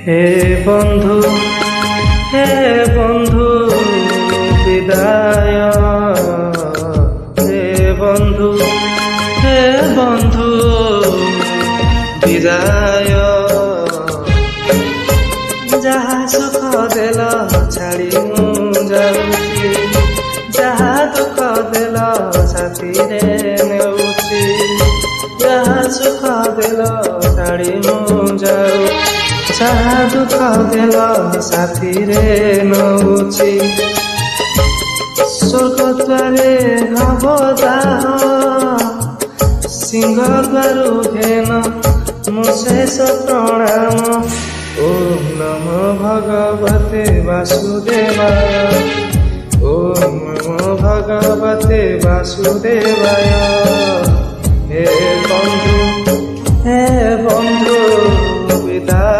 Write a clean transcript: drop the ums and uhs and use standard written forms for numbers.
হে বন্ধু বিদায়, হে বন্ধু বিদায়। ଯାହା ସୁଖ ଦେଲ ଛାଡ଼ି ମୁଁ ଯାଉଛି, ଯାହା ଦୁଃଖ ଦେଲ ସାଥିରେ ନେଉଛି। ଯାହା ସୁଖ ଦେଲ ଛାଡ଼ି ମୁଁ ଯାଉ, ଯାହା ଦୁଃଖ ଦେଲ ସାଥିରେ ନଉଛି। ସ୍ୱର୍ଗଦ୍ୱାରେ ହବ ଦାହ, ସିଂହଦ୍ୱାରୁ ଘେନ ମୁଁ ଶେଷ ପ୍ରଣାମ। ଓಂ ନମୋ ଭଗବତେ ବାସୁଦେବାୟ, ଓಂ ନମୋ ଭଗବତେ ବାସୁଦେବାୟ। হে বন্ধু বিদায়।